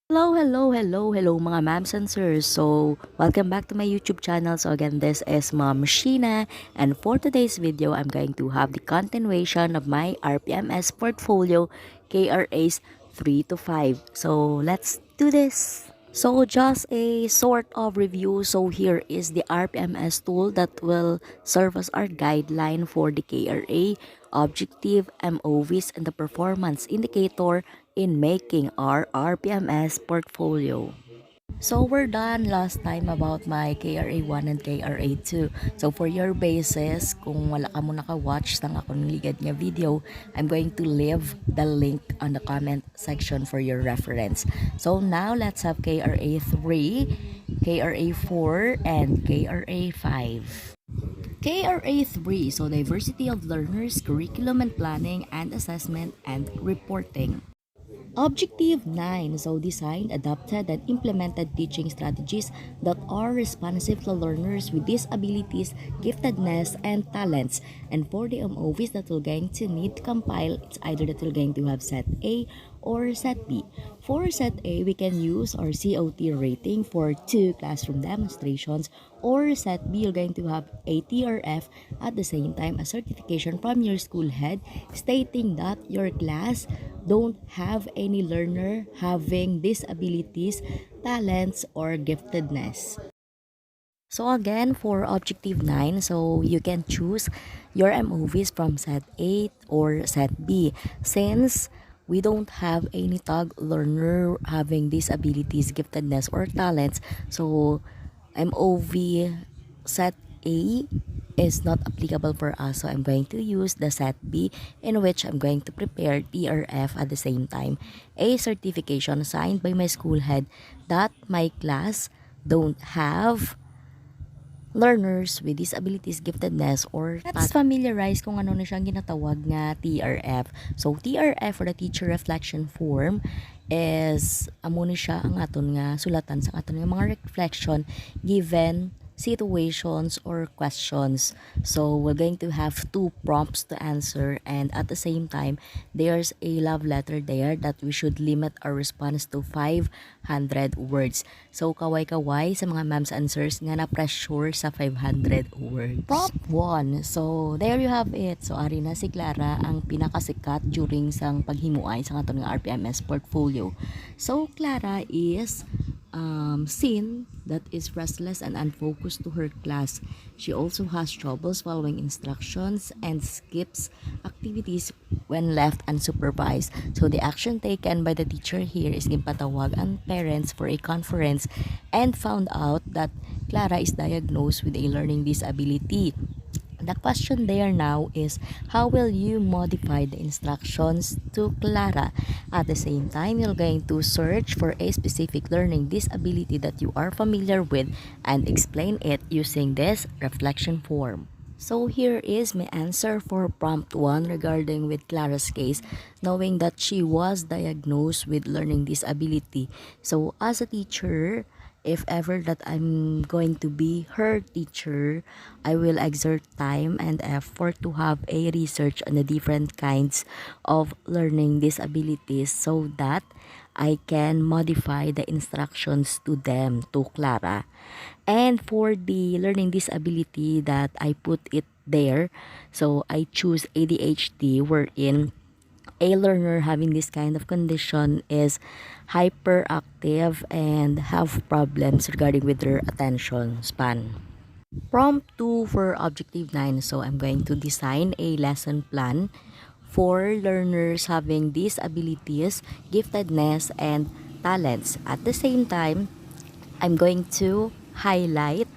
Hello mga ma'ams and sirs. So, welcome back to my YouTube channel. So again, this is Mom Sheena, and for today's video, I'm going to have the continuation of my RPMS portfolio KRAs 3 to 5. So, let's do this. So just a sort of review. So here is the RPMS tool that will serve as our guideline for the KRA, objective, MOVs, and the performance indicator in making our RPMS portfolio. So we're done last time about my KRA 1 and KRA 2. So for your basis, kung wala ka mo naka-watch ng akong ligad nga video, I'm going to leave the link on the comment section for your reference. So now let's have KRA 3, KRA 4, and KRA 5. KRA 3, so Diversity of Learners, Curriculum and Planning, and Assessment and Reporting. Objective 9, so design, adopted, and implemented teaching strategies that are responsive to learners with disabilities, giftedness, and talents. And for the MOVs that we're going to need to compile, it's either that we're going to have set A or set B. For set A, we can use our COT rating for 2 classroom demonstrations, or set B, you're going to have a TRF at the same time a certification from your school head stating that your class don't have any learner having disabilities, talents, or giftedness. So again, for objective 9, so you can choose your MOVs from set A or set B. Since we don't have any tag learner having disabilities, giftedness, or talents, so MOV set A is not applicable for us. So I'm going to use the set B, in which I'm going to prepare TRF at the same time. A certification signed by my school head that my class don't have learners with disabilities, giftedness, or let's familiarize kung ano na siyang ginatawag nga TRF. So TRF, for the teacher reflection form, is amo ni siya ang aton nga sulatan sa aton nga mga reflection given situations or questions. So we're going to have 2 prompts to answer, and at the same time there's a love letter there that we should limit our response to 500 words. So kaway-kaway sa mga ma'ams answers nga na pressure sa 500 words. Prompt 1. So there you have it. So ari na si Clara ang pinakasikat during sang paghimuay sa aton nga RPMS portfolio. So Clara is seen that is restless and unfocused to her class. She also has troubles following instructions and skips activities when left unsupervised. So the action taken by the teacher here is gipatawag ang parents for a conference and found out that Clara is diagnosed with a learning disability. The question there now is, how will you modify the instructions to Clara? At the same time, you're going to search for a specific learning disability that you are familiar with and explain it using this reflection form. So here is my answer for prompt 1 regarding with Clara's case, knowing that she was diagnosed with learning disability. So as a teacher, if ever that I'm going to be her teacher, I will exert time and effort to have a research on the different kinds of learning disabilities so that I can modify the instructions to them, to Clara. And for the learning disability that I put it there, so I choose ADHD, wherein a learner having this kind of condition is hyperactive and have problems regarding with their attention span. Prompt 2 for objective 9. So I'm going to design a lesson plan for learners having disabilities, giftedness, and talents. At the same time, I'm going to highlight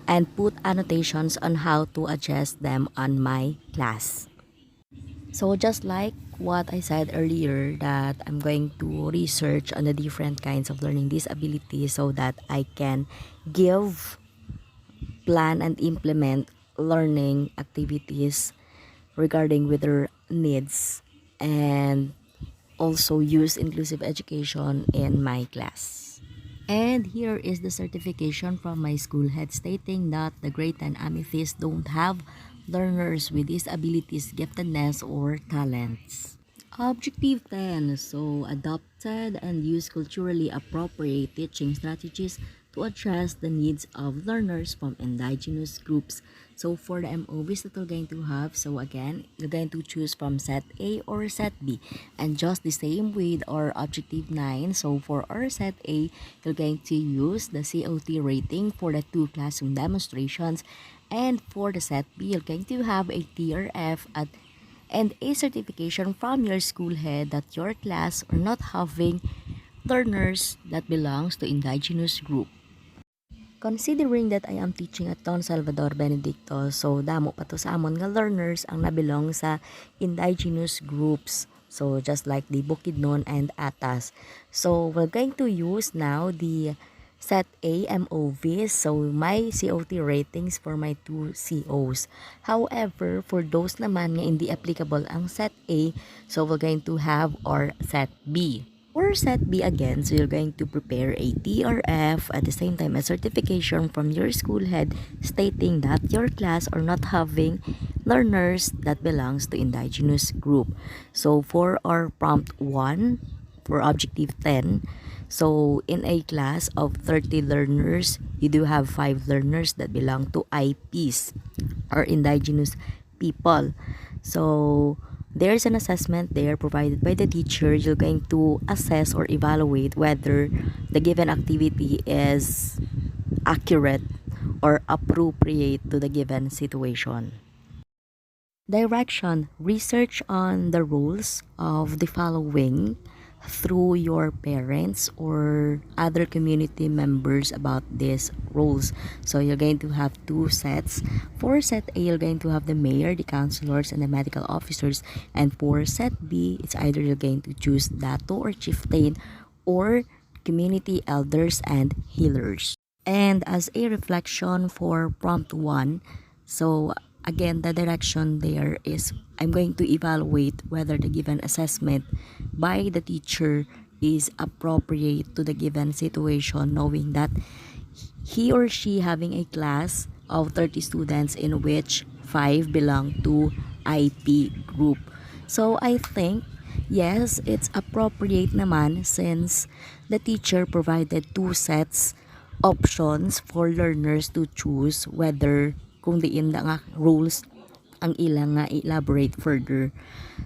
and put annotations on how to adjust them on my class. So just like what I said earlier, that I'm going to research on the different kinds of learning disabilities so that I can give, plan, and implement learning activities regarding with their needs, and also use inclusive education in my class. And here is the certification from my school head stating that the grade 10 amethyst don't have learners with disabilities, giftedness, or talents. Objective 10. So, adopted and use culturally appropriate teaching strategies to address the needs of learners from indigenous groups. So, for the MOVs that we're going to have, so again, you're going to choose from set A or set B. And just the same with our objective 9. So, for our set A, you're going to use the COT rating for the 2 classroom demonstrations. And for the set B, you're going to have a TRF at and a certification from your school head that your class are not having learners that belongs to indigenous group. Considering that I am teaching at Don Salvador Benedicto, so damo pa to sa amon nga learners ang nabilong sa indigenous groups. So just like the Bukidnon and Atas. So we're going to use now the set A MOVs, so my COT ratings for my 2 COs. However, for those naman nga hindi applicable ang set A, so we're going to have our set B. For set B again, so you're going to prepare a TRF at the same time a certification from your school head stating that your class are not having learners that belongs to indigenous group. So for our prompt 1, for objective 10, so in a class of 30 learners, you do have 5 learners that belong to IPs or indigenous people. So there's an assessment there provided by the teacher. You're going to assess or evaluate whether the given activity is accurate or appropriate to the given situation. Direction: research on the rules of the following through your parents or other community members about these rules. So you're going to have 2 sets. For set A, you're going to have the mayor, the councilors, and the medical officers. And for set B, it's either you're going to choose dato or chieftain or community elders and healers. And as a reflection for prompt 1, so again, the direction there is I'm going to evaluate whether the given assessment by the teacher is appropriate to the given situation, knowing that he or she having a class of 30 students in which 5 belong to IP group. So I think yes, it's appropriate naman since the teacher provided 2 sets options for learners to choose whether kung diin na nga rules ang ilang nga elaborate further.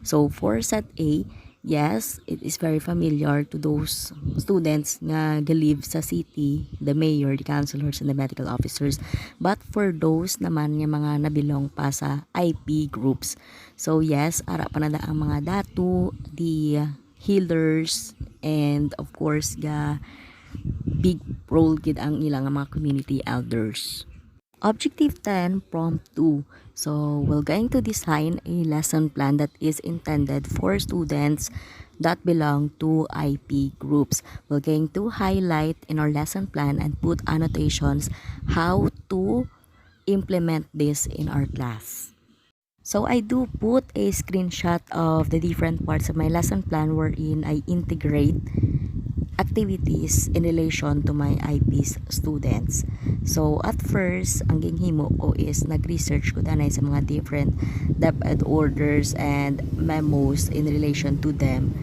So for set A, yes, it is very familiar to those students nga galive sa city, the mayor, the councilors, and the medical officers. But for those naman nga mga nabilong pa sa IP groups, so yes, ara pa na ang mga datu, the healers, and of course ga big role gid ang ilang mga community elders. Objective 10, prompt 2. So, we're going to design a lesson plan that is intended for students that belong to IP groups. We're going to highlight in our lesson plan and put annotations how to implement this in our class. So, I do put a screenshot of the different parts of my lesson plan wherein I integrate activities in relation to my IP's students. So, at first, ang ginhimo ko is nag-research ko danay sa mga different DepEd orders and memos in relation to them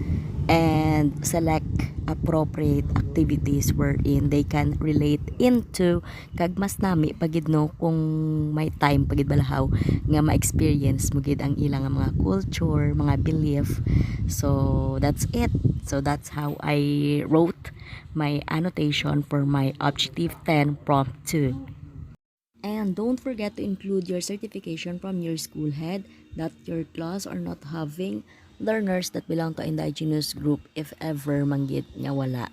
and select appropriate activities wherein they can relate into kag mas nami pagid no kung may time pagid balahaw nga ma-experience mo gid ang ilang mga culture, mga belief. So that's it. So that's how I wrote my annotation for my objective 10 prompt 2. And don't forget to include your certification from your school head that your class are not having learners that belong to indigenous group if ever manggid nga wala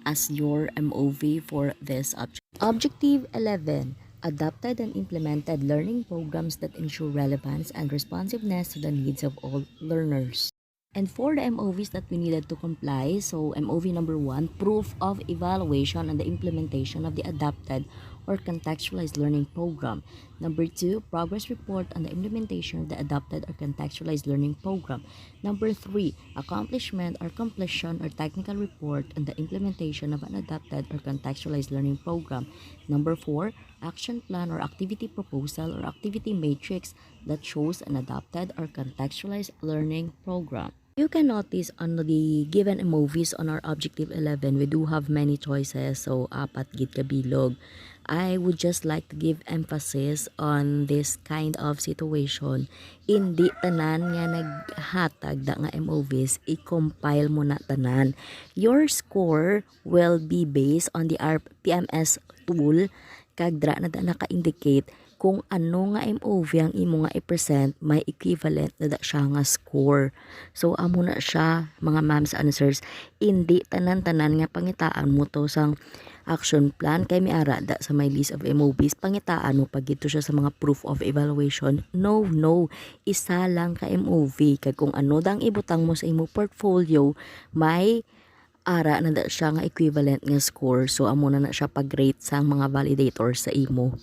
as your MOV for this object. Objective 11. Adapted and implemented learning programs that ensure relevance and responsiveness to the needs of all learners. And for the MOVs that we needed to comply, so MOV number 1, proof of evaluation and the implementation of the adapted or contextualized learning program. Number 2, progress report on the implementation of the adapted or contextualized learning program. Number 3, accomplishment or completion or technical report on the implementation of an adapted or contextualized learning program. Number 4, action plan or activity proposal or activity matrix that shows an adapted or contextualized learning program. You can notice on the given movies on our objective 11, we do have many choices. So, apat gid kabilog. I would just like to give emphasis on this kind of situation. Hindi tanan nga naghatag da nga MOVs, i-compile mo na tanan. Your score will be based on the RPMS tool, kag dra na da naka-indicate kung ano nga MOV ang imo nga i-present, may equivalent na da siya nga score. So amo na siya mga ma'ams and sirs, hindi tanan-tanan nga pangitaan mo to sang action plan kay miara da sa my list of MOVs, pangitaan mo pag ito siya sa mga proof of evaluation. No, isa lang ka MOV, kag kung ano dang ibutang mo sa imo portfolio, may ara na da siya nga equivalent nga score. So amo na siya pag-rate sang mga validators sa imo.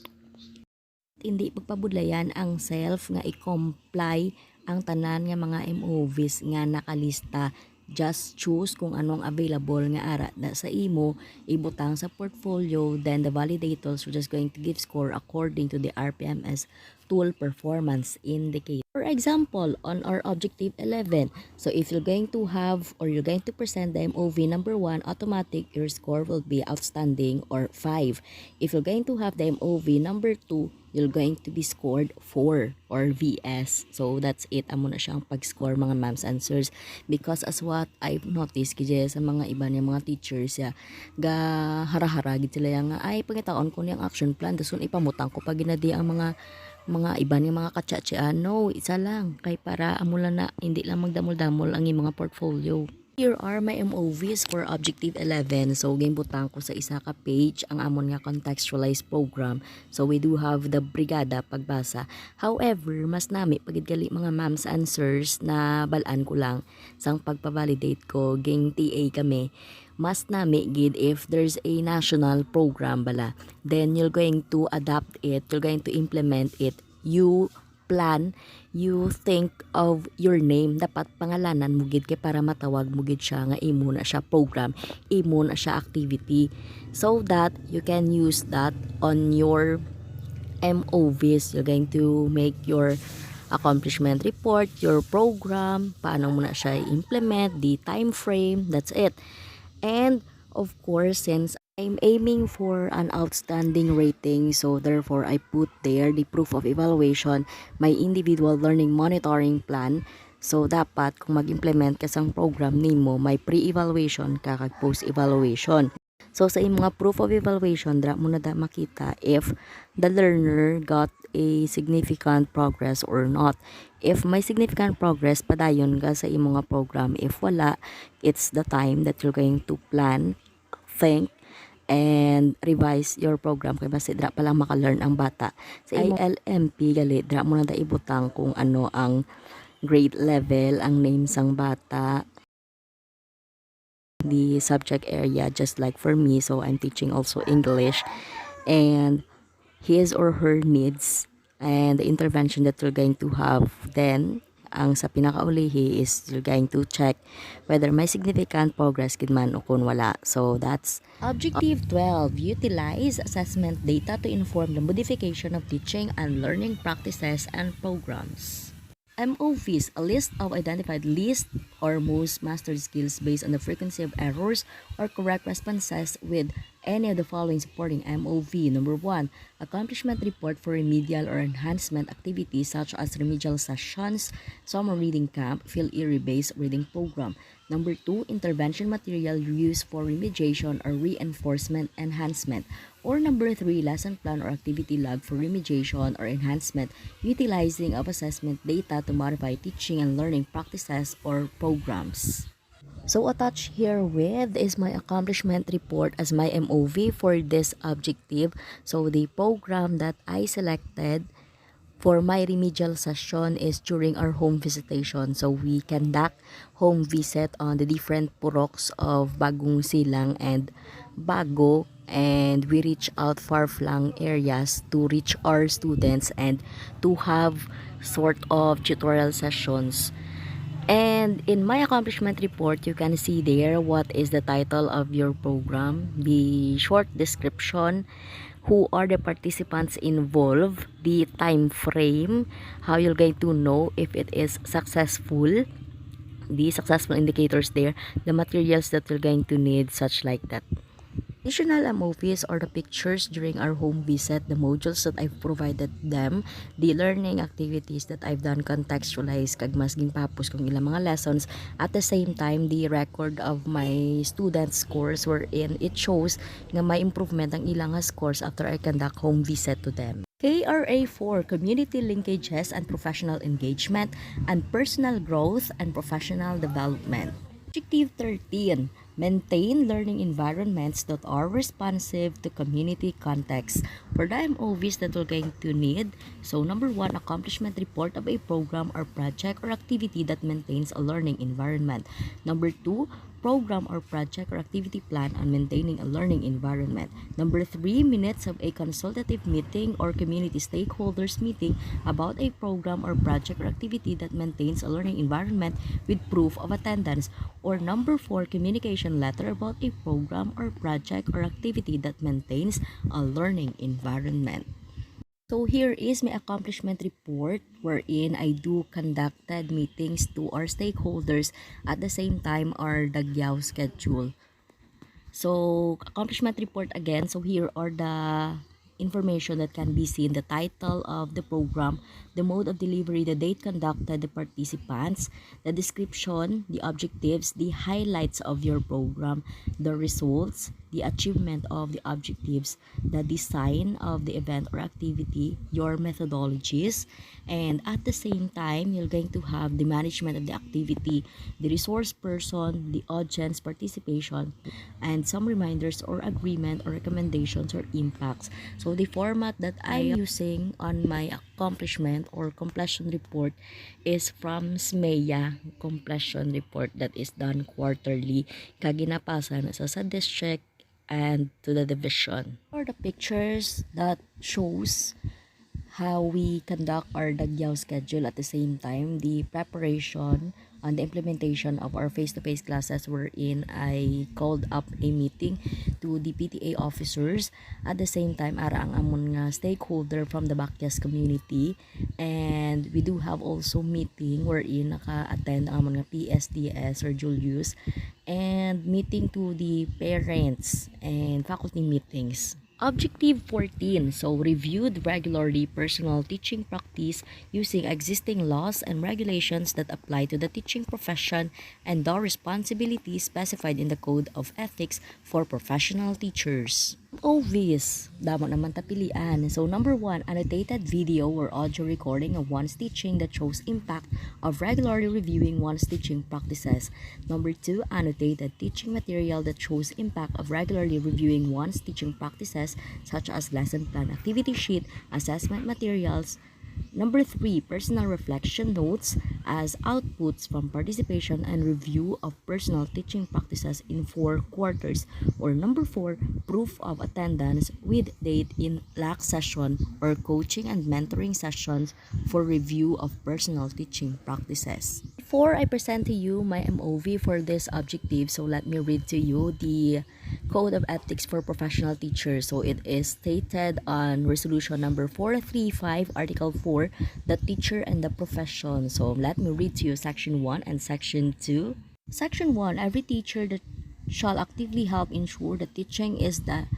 Hindi pagpabudlayan ang self nga i-comply ang tanan nga mga MOVs nga nakalista. Just choose kung anong available nga ara na sa imo, ibutang sa portfolio, then the validators are just going to give score according to the RPMS tool performance indicator. For example, on our objective 11, so if you're going to have or you're going to present the MOV number 1, automatic your score will be outstanding or 5. If you're going to have the MOV number 2, you're going to be scored 4 or VS. So that's it. Amo na siyang pag-score mga ma'ams and sirs, because as what I've noticed kaya sa mga iba niya mga teachers ya, ga hara-hara gid sila nga ay pangitaon ko niyang action plan dason ipamutang ko pag ginadi ang mga iba ni mga katsatsian. No, isa lang kay para amula na hindi lang magdamol-damol ang mga portfolio. Here are my MOVs for objective 11. So gimbutang ko sa isa ka page ang amon nga contextualized program. So we do have the brigada pagbasa. However, mas nami pagid gali mga ma'ams and sirs na balaan ko lang sang pagpa-validate ko ging TA kami. Mas nami gid if there's a national program bala, then you're going to adapt it, you're going to implement it, you plan, you think of your name, dapat pangalanan mo gid kay para matawag mo gid siya nga imo na siya program, imo na siya activity, so that you can use that on your MOVs. You're going to make your accomplishment report, your program, paano mo na siya i-implement, the time frame, that's it. And of course, since I'm aiming for an outstanding rating, so therefore I put there the proof of evaluation, my individual learning monitoring plan. So dapat kung mag-implement ka sang program nimo, may pre-evaluation ka kag post-evaluation. So sa imong mga proof of evaluation, dra mo na da makita if the learner got a significant progress or not. If may significant progress, padayon ka sa imong nga program. If wala, it's the time that you're going to plan, think, and revise your program kay basi dra pa lang maka-learn ang bata. Sa ILMP gali dra mo na da ibutang kung ano ang grade level, ang name sang bata, the subject area, just like for me, so I'm teaching also English, and his or her needs and the intervention that you're going to have. Then ang sa pinakaulihi is you're going to check whether may significant progress gid man o kung wala. So that's objective 12. Utilize assessment data to inform the modification of teaching and learning practices and programs. MOVs, a list of identified least or most mastered skills based on the frequency of errors or correct responses with any of the following supporting MOV. Number 1, accomplishment report for remedial or enhancement activities such as remedial sessions, summer reading camp, field area-based reading program. Number 2, intervention material used for remediation or reinforcement enhancement. Or number 3, lesson plan or activity log for remediation or enhancement utilizing of assessment data to modify teaching and learning practices or programs. So attached here with is my accomplishment report as my MOV for this objective. So the program that I selected for my remedial session is during our home visitation. So we conduct home visit on the different puroks of Bagong Silang and Bago, and we reach out far-flung areas to reach our students and to have sort of tutorial sessions. And in my accomplishment report, you can see there what is the title of your program, the short description, who are the participants involved, the time frame, how you're going to know if it is successful, the successful indicators there, the materials that we're going to need, such like that. Additional movies or the pictures during our home visit, the modules that I've provided them, the learning activities that I've done contextualize kag mas ginpapos kung ilang mga lessons. At the same time, the record of my students' scores wherein it shows nga may improvement ang ilang scores after I conduct home visit to them. KRA 4, Community Linkages and Professional Engagement and Personal Growth and Professional Development. Objective 13, maintain learning environments that are responsive to community context. For the MOVs that we're going to need, so number 1, accomplishment report of a program or project or activity that maintains a learning environment. Number 2, program or project or activity plan on maintaining a learning environment. Number 3, minutes of a consultative meeting or community stakeholders meeting about a program or project or activity that maintains a learning environment with proof of attendance. Or number 4, communication letter about a program or project or activity that maintains a learning environment. So here is my accomplishment report wherein I do conducted meetings to our stakeholders at the same time our dagyaw schedule. So accomplishment report again. So here are the information that can be seen: the title of the program, the mode of delivery, the date conducted, the participants, the description, the objectives, the highlights of your program, the results, the achievement of the objectives, the design of the event or activity, your methodologies, and at the same time, you're going to have the management of the activity, the resource person, the audience participation, and some reminders or agreement or recommendations or impacts. So the format that I'm using on my accomplishment or completion report is from SMEA completion report that is done quarterly, kaginapasan sa district and to the division. For the pictures that shows how we conduct our dagyaw schedule, at the same time the preparation on the implementation of our face-to-face classes, wherein I called up a meeting to the PTA officers. At the same time, ara ang amon nga stakeholder from the Bakyas community, and we do have also meeting wherein naka-attend ang amon nga PSDS or Julius, and meeting to the parents and faculty meetings. Objective 14, so reviewed regularly personal teaching practice using existing laws and regulations that apply to the teaching profession and the responsibilities specified in the Code of Ethics for Professional Teachers. Obvious, damo naman tapilian. So number 1, annotated video or audio recording of one's teaching that shows impact of regularly reviewing one's teaching practices. Number 2, annotated teaching material that shows impact of regularly reviewing one's teaching practices, such as lesson plan, activity sheet, assessment materials. Number 3, personal reflection notes as outputs from participation and review of personal teaching practices in 4 quarters. Or number 4, proof of attendance with date in LAC session or coaching and mentoring sessions for review of personal teaching practices. Before I present to you my MOV for this objective, so let me read to you the Code of Ethics for Professional Teachers. So it is stated on resolution number 435, article 4, the teacher and the profession. So let me read to you section 1 and section 2. Section 1, every teacher that shall actively help ensure that teaching is the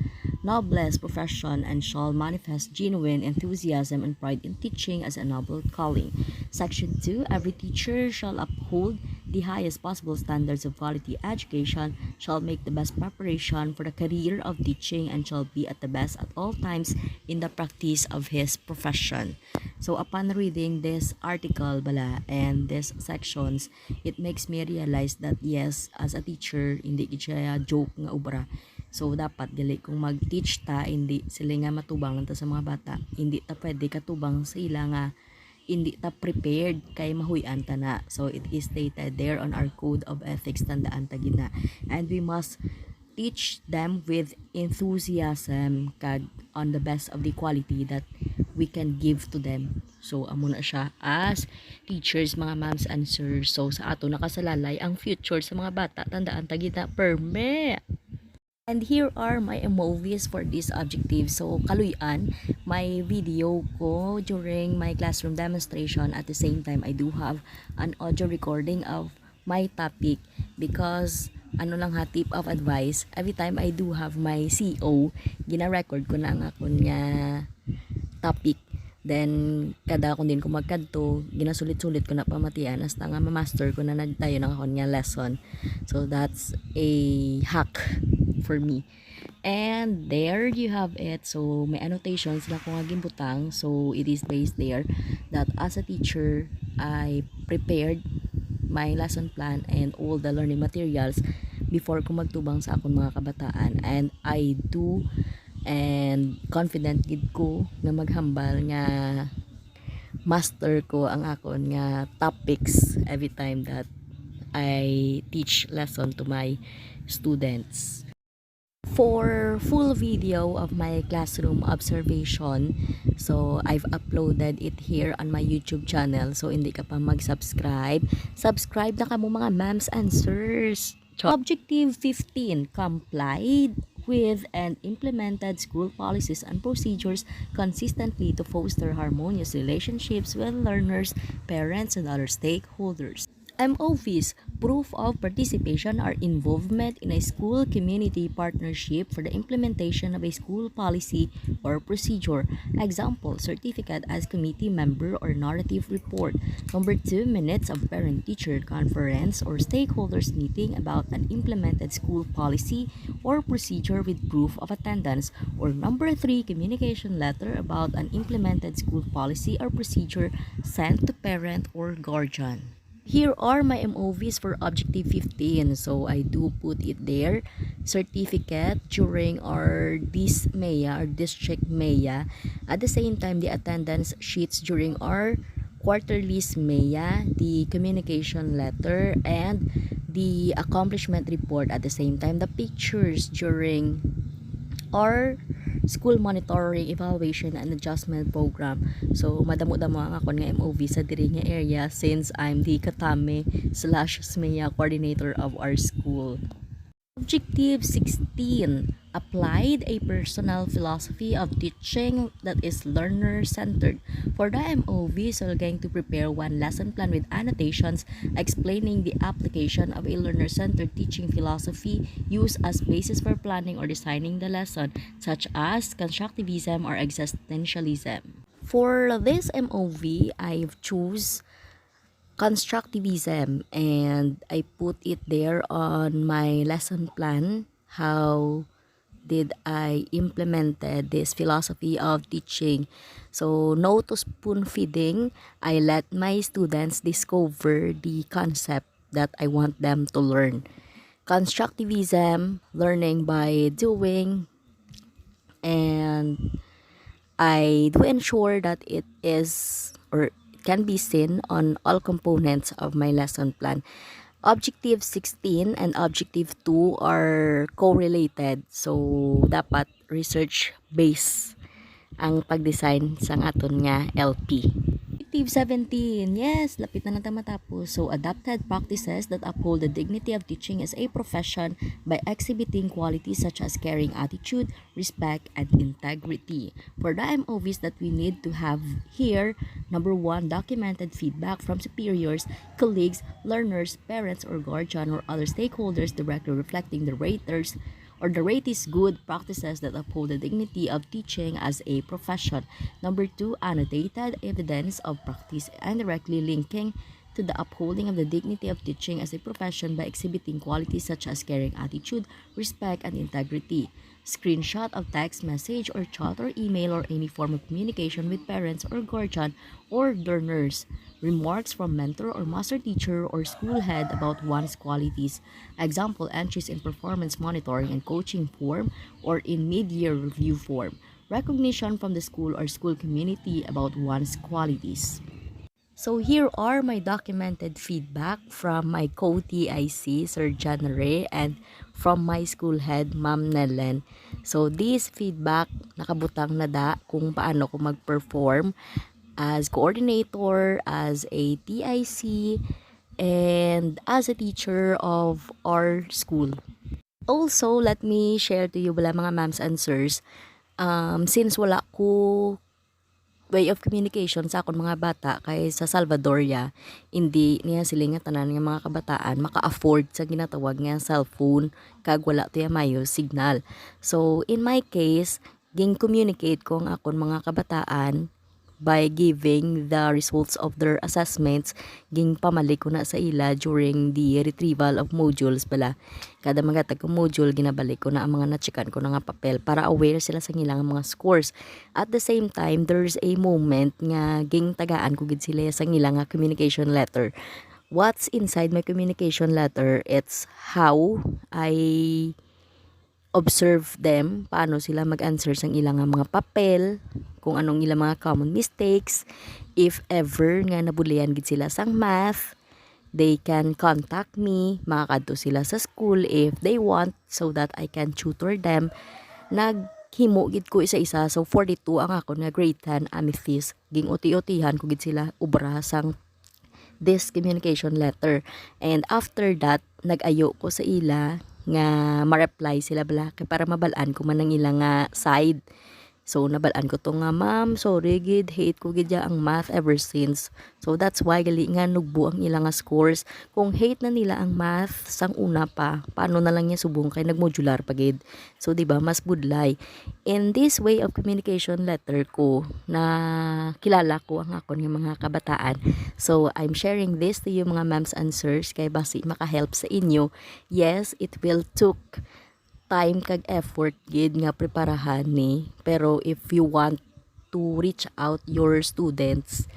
noblest profession and shall manifest genuine enthusiasm and pride in teaching as a noble calling. Section 2, every teacher shall uphold the highest possible standards of quality education, shall make the best preparation for the career of teaching, and shall be at the best at all times in the practice of his profession. So upon reading this article bala and these sections, it makes me realize that yes, as a teacher, hindi siya joke nga ubra. So dapat gali kung mag-teach ta, hindi sila nga matubang ta sa mga bata, hindi ta pwede katubang sa ila nga hindi ta prepared kay mahuyan ta na. So it is stated there on our Code of Ethics, tandaan ta gina, and we must teach them with enthusiasm kag on the best of the quality that we can give to them. So amo na siya as teachers, mga moms and sirs. So sa ato nakasalalay ang future sa mga bata, tandaan ta gina perme. And here are my MOVs for this objective. So kaluyan, my video ko during my classroom demonstration. At the same time, I do have an audio recording of my topic because ano lang ha, tip of advice, every time I do have my CO, gina-record ko na ang akon nga topic. Then kada akong din ko magkadto, ginasulit-sulit ko na pamatian hasta nga ma-master ko na nagtayo ng akon nga lesson. So that's a hack for me. And there you have it. So may annotations na ko nga gimbutang. So it is based there that as a teacher, I prepared my lesson plan and all the learning materials before ko magtubang sa akong mga kabataan, and I do and confident gid ko nga maghambal nga master ko ang akon nga topics every time that I teach lesson to my students. For full video of my classroom observation, so I've uploaded it here on my YouTube channel. So hindi ka pa mag-subscribe, subscribe na ka mo mga ma'ams and sirs. Objective 15, complied with and implemented school policies and procedures consistently to foster harmonious relationships with learners, parents, and other stakeholders. MOVs, proof of participation or involvement in a school community partnership for the implementation of a school policy or procedure. Example, certificate as committee member or narrative report. Number 2, minutes of parent-teacher conference or stakeholders meeting about an implemented school policy or procedure with proof of attendance. Or number 3, communication letter about an implemented school policy or procedure sent to parent or guardian. Here are my MOVs for Objective 15. So I do put it there. Certificate during our DIS-MEA or District MEA. At the same time, the attendance sheets during our quarterly MEA, the communication letter, and the accomplishment report. At the same time, the pictures during our school monitoring, evaluation, and adjustment program. So madamo-damo ang akon nga MOV sa diri nga area since I'm the Katame/SMEA coordinator of our school. Objective 16, applied a personal philosophy of teaching that is learner-centered. For the MOV, so we're going to prepare one lesson plan with annotations explaining the application of a learner-centered teaching philosophy used as basis for planning or designing the lesson, such as constructivism or existentialism. For this MOV, I've choose constructivism and I put it there on my lesson plan. How did I implemented this philosophy of teaching? So no to spoon feeding. I let my students discover the concept that I want them to learn. Constructivism, learning by doing, and I do ensure that it is or it can be seen on all components of my lesson plan. Objective 16 and Objective 2 are correlated. So, dapat research-based ang pag-design sa aton nga LP. Objective 17, yes, lapit na natin matapos. So, adapted practices that uphold the dignity of teaching as a profession by exhibiting qualities such as caring attitude, respect, and integrity. For the MOVs that we need to have here, number 1, documented feedback from superiors, colleagues, learners, parents, or guardian, or other stakeholders directly reflecting the raters or the ratees' good practices that uphold the dignity of teaching as a profession. Number 2, annotated evidence of practice indirectly linking to the upholding of the dignity of teaching as a profession by exhibiting qualities such as caring attitude, respect, and integrity. Screenshot of text message or chat or email or any form of communication with parents or guardian or learners. Remarks from mentor or master teacher or school head about one's qualities. Example, entries in performance monitoring and coaching form or in mid-year review form. Recognition from the school or school community about one's qualities. So here are my documented feedback from my co-TIC, Sir John Ray, and from my school head, Ma'am Nellen. So this feedback, nakabutang na da kung paano ko mag-perform as coordinator, as a TIC, and as a teacher of our school. Also, let me share to you mga ma'ams and sirs, since wala ko way of communication sa akong mga bata kay sa Salvadoria, hindi niya sila nga tanan nga mga kabataan maka-afford sa ginatawag nga cellphone kag wala tiya mayo signal. So in my case, ging communicate ko ang akong mga kabataan by giving the results of their assessments, ging pamalik ko na sa ila during the retrieval of modules bala. Kada mga tag module ginabalik ko na ang mga na-checkan ko na nga papel para aware sila sa ilang mga scores. At the same time, there's a moment nga ging tagaan ko gid sila sa ilang nga communication letter. What's inside my communication letter? It's how I observe them, paano sila mag-answer sa ilang mga papel, kung anong ilang mga common mistakes. If ever nga nabulian gid sila sang math, they can contact me, makakadto sila sa school if they want so that I can tutor them. Naghimo gid ko isa-isa, so 42 ang ako nga grade 10 amethyst, ging uti-utihan ko gid sila ubra sang this communication letter. And after that, nag-ayo ko sa ila nga ma-reply sila bala kay para mabalaan ko man ang ilang nga side. So nabalaan ko to nga, ma'am, sorry gid, hate ko gid ya ang math ever since. So that's why gali nga nugbo ang ilang nga scores. Kung hate na nila ang math sang una pa, paano na lang niya subong kay nagmodular pa gid. So di ba mas budlay. In this way of communication letter ko na kilala ko ang akon nga mga kabataan. So I'm sharing this to you mga ma'ams and sirs kay basi maka-help sa inyo. Yes, it will took time kag effort gid nga preparahan ni, pero if you want to reach out your students,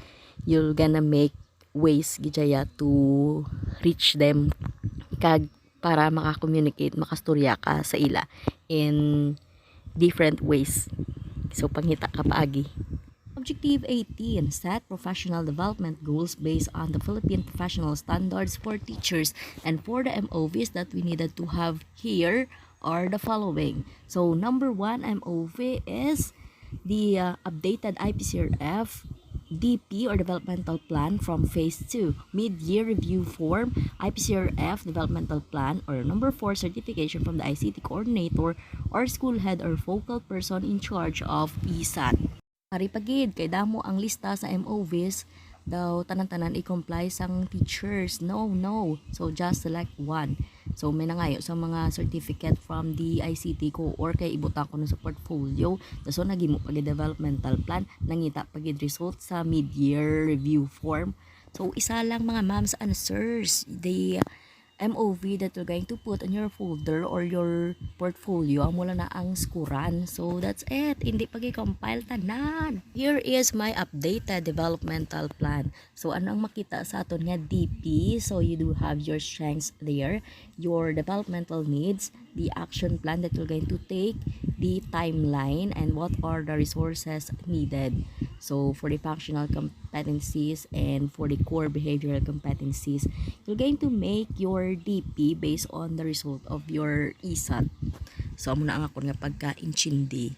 you're gonna make ways gidya to reach them kag para maka-communicate, makastorya ka sa ila in different ways. So panghita ka paagi. Objective 18, set professional development goals based on the Philippine professional standards for teachers. And for the MOVs that we needed to have here are the following. So number 1 MOV is the updated IPCRF DP or developmental plan from phase 2, mid-year review form, IPCRF developmental plan, or number 4 certification from the ICT coordinator or school head or focal person in charge of PSAT. Pari pagid kay damo ang lista sa MOVs daw tanan-tanan i-comply sang teachers. No. So just select one. So may nangayo sa mga certificate from the ICT ko or kay ibutang ko na sa portfolio. So nagimo pagid developmental plan, nangita pagid result sa mid-year review form. So isa lang mga ma'ams and sirs, the MOV that you're going to put in your folder or your portfolio, mula na ang skuran. So that's it. Hindi pag-compile tanan. Here is my updated developmental plan. So ano ang makita sa aton nga DP? So you do have your strengths there, your developmental needs, the action plan that you're going to take, the timeline, and what are the resources needed. So for the functional competencies and for the core behavioral competencies, you're going to make your DP based on the result of your ESAT. So amo na ang akon nga pagka-inchindi.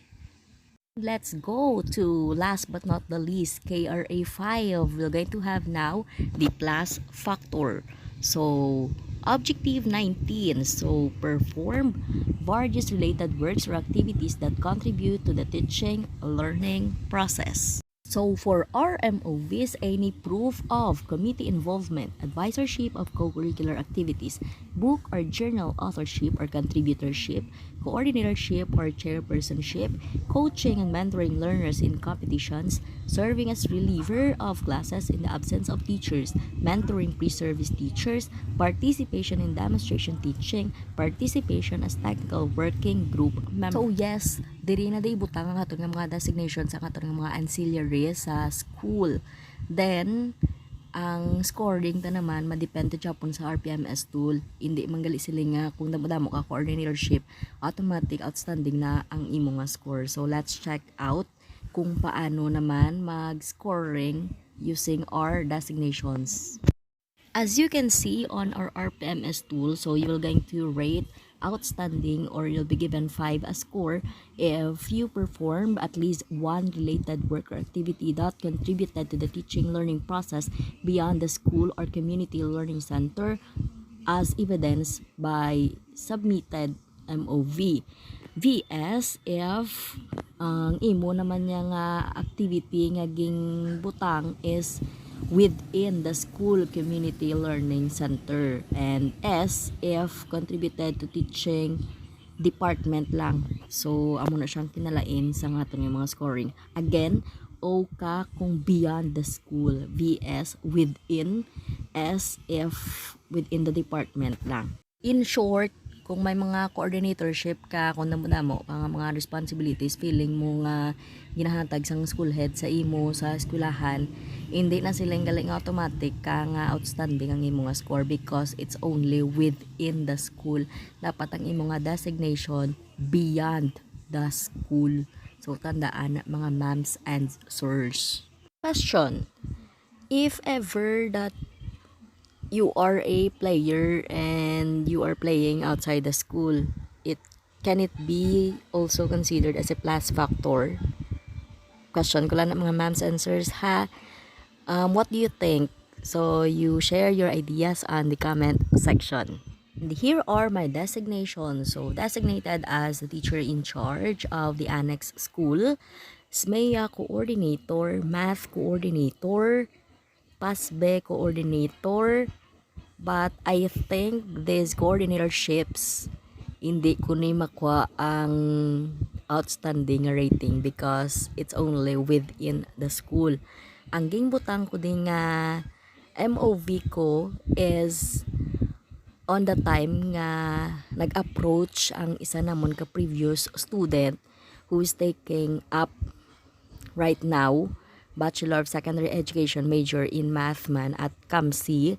Let's go to last but not the least, KRA 5. We're going to have now the plus factor. So objective 19, so perform various related works or activities that contribute to the teaching learning process. So for our MOVs, any proof of committee involvement, advisorship of co-curricular activities, book or journal authorship or contributorship, coordinatorship or chairpersonship, coaching and mentoring learners in competitions, serving as reliever of classes in the absence of teachers, mentoring pre-service teachers, participation in demonstration teaching, participation as technical working group member. So yes, diri na day butang ang aton nga mga designations sa aton nga mga ancillaries sa school. Then ang scoring ta naman madepende japon sa RPMS tool. Hindi manggali sila nga kung damo ka coordinatorship, automatic outstanding na ang imo nga score. So let's check out kung paano naman mag-scoring using our designations. As you can see on our RPMS tool, so you will going to rate outstanding or you'll be given 5 as score if you perform at least one related work or activity that contributed to the teaching learning process beyond the school or community learning center as evidenced by submitted MOV. VS if ang imo naman niya nga activity nga ging butang is within the school community learning center, and S if contributed to teaching department lang. So amo na siyang kinalain sa ngaton yung mga scoring. Again, O ka kung beyond the school, VS within, S if within the department lang. In short, kung may mga coordinatorship ka, kung namo ang mga responsibilities, feeling mo nga ginahatag sang school head sa imo sa eskwelahan, hindi na silang galing automatic ka nga outstanding ang imo nga score because it's only within the school. Dapat ang imo nga designation beyond the school. So tandaan mga ma'ams and sirs. Question: if ever that you are a player and you are playing outside the school, can it be also considered as a plus factor? Question ko lang ng mga ma'ams and sirs ha. What do you think? So you share your ideas on the comment section. And here are my designations. So designated as the teacher in charge of the annex school, SMEA coordinator, math coordinator, PASBE coordinator. But I think these coordinatorships hindi ko ni makuha ang outstanding rating because it's only within the school. Ang gingbutang ko din nga MOV ko is on the time nga nag-approach ang isa namon ka previous student who is taking up right now Bachelor of Secondary Education major in Math man at KAMSI.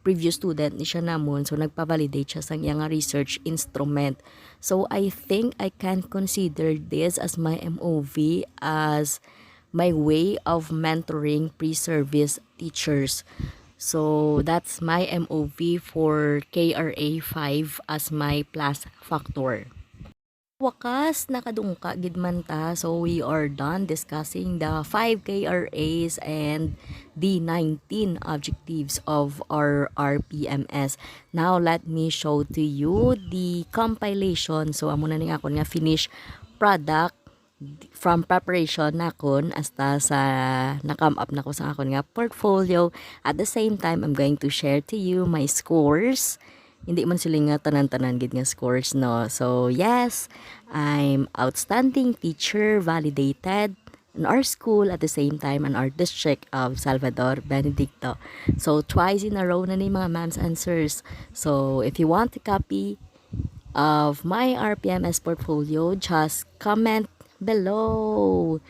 Previous student ni siya namon, so nagpa-validate siya sa iyang research instrument. So I think I can consider this as my MOV, as my way of mentoring pre-service teachers. So that's my MOV for KRA 5 as my plus factor. Wakas nakadungka gid man ta, so we are done discussing the 5 KRAs and the 19 objectives of our RPMS. Now let me show to you the compilation. So amo na ning akon nga finished product from preparation nakon hasta sa na-come up nako sa akon nga portfolio. At the same time, I'm going to share to you my scores. Hindi man sila nga tanan-tanan gid nga scores, no. So yes, I'm outstanding teacher validated in our school, at the same time in our district of Salvador Benedicto. So twice in a row na ni mga ma'ams and sirs. So if you want a copy of my RPMS portfolio, just comment below.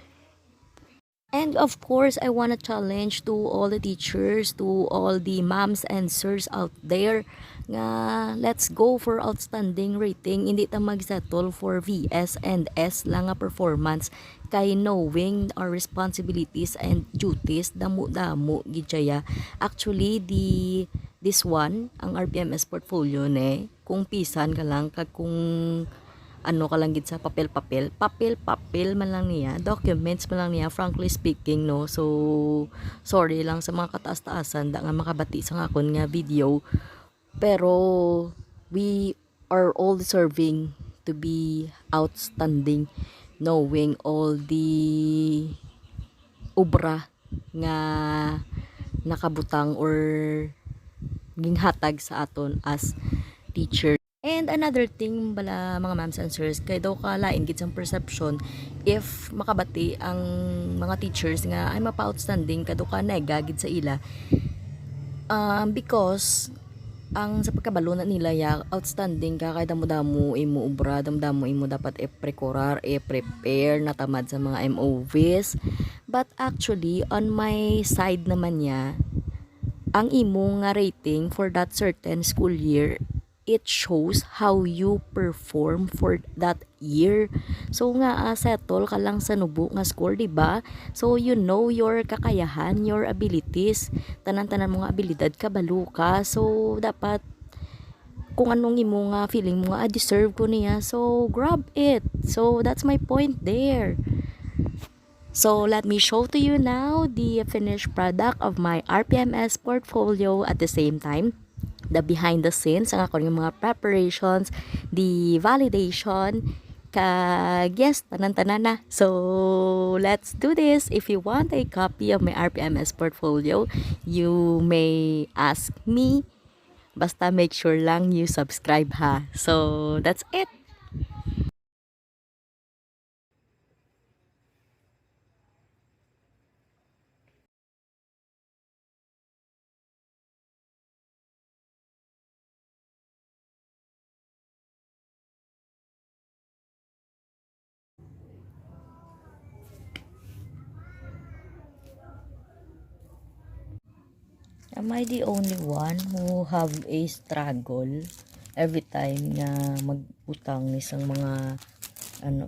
And of course, I want to challenge to all the teachers, to all the moms and sirs out there nga let's go for outstanding rating. Hindi ta magsettle for VS and S lang nga performance, kay knowing our responsibilities and duties damo-damo gid siya. Actually, this one, ang RPMS portfolio ne, kung pisan ka lang kag kung ano ka lang gid sa papel man lang niya, documents man lang niya, frankly speaking, no. So sorry lang sa mga kataas-taasan da nga makabati sa akon nga video, pero we are all deserving to be outstanding, knowing all the obra nga nakabutang or ginghatag sa aton as teacher. And another thing bala mga ma'ams and sirs, kay daw ka lain gid sang perception if makabati ang mga teachers nga ay mapa-outstanding kado ka nega gid sa ila. Because ang sa pagkabalo na nila ya outstanding ka kay damo-damo imo obra, damo-damo imo dapat i-preparar, i-prepare na tamad sa mga MOVs. But actually on my side naman niya, ang imo nga rating for that certain school year, it shows how you perform for that year. So nga settle ka lang sa nubo nga score, di ba? So you know your kakayahan, your abilities, tanan-tanan mo nga abilidad kabalo ka. So dapat kung anong imo nga feeling mo nga deserve ko niya, so grab it. So that's my point there. So let me show to you now the finished product of my RPMS portfolio. At the same time, the behind the scenes, ang ako yung mga preparations, the validation, kag yes, tanan-tanan na. So, let's do this. If you want a copy of my RPMS portfolio, you may ask me. Basta make sure lang you subscribe ha. So, that's it. Am I the only one who have a struggle every time na magutang ni isang mga ano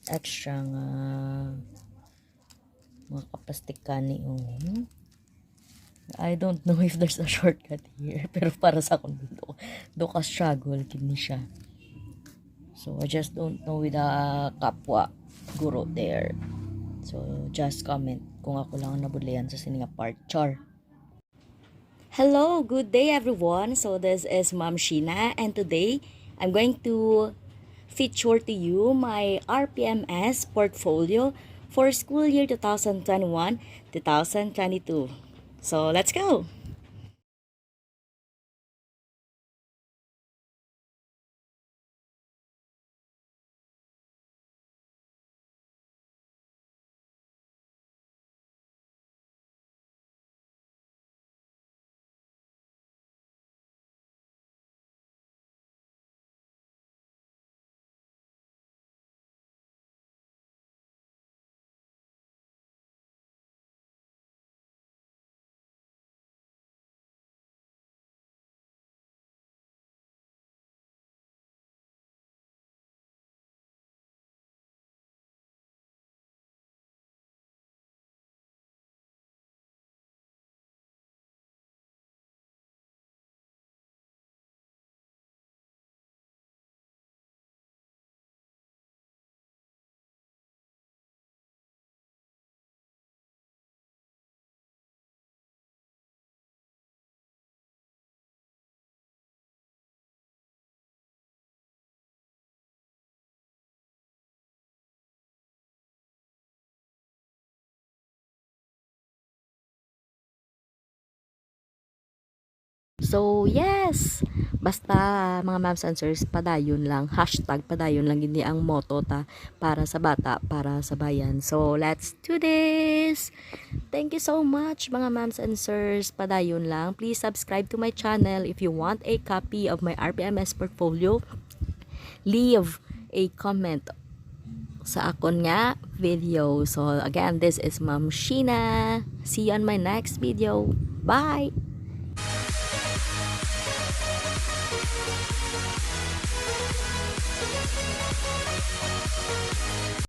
extra nga mga kaplastikan ni I don't know if there's a shortcut here pero para sa akong do ka struggle kini siya. So I just don't know with the kapwa guro there. So just comment kung ako lang ang nabudlayan sa sininga part. Char. Hello, good day everyone. So this is Ma'am Sheena and today I'm going to feature to you my RPMS portfolio for school year 2021-2022. So let's go. So, yes! Basta, mga ma'ams and sirs, padayon lang. Hashtag padayon lang. Hindi ang motto ta para sa bata, para sa bayan. So, let's do this! Thank you so much, mga ma'ams and sirs. Padayon lang. Please subscribe to my channel if you want a copy of my RPMS portfolio. Leave a comment sa akon nga video. So, again, this is Ma'am Sheena. See you on my next video. Bye!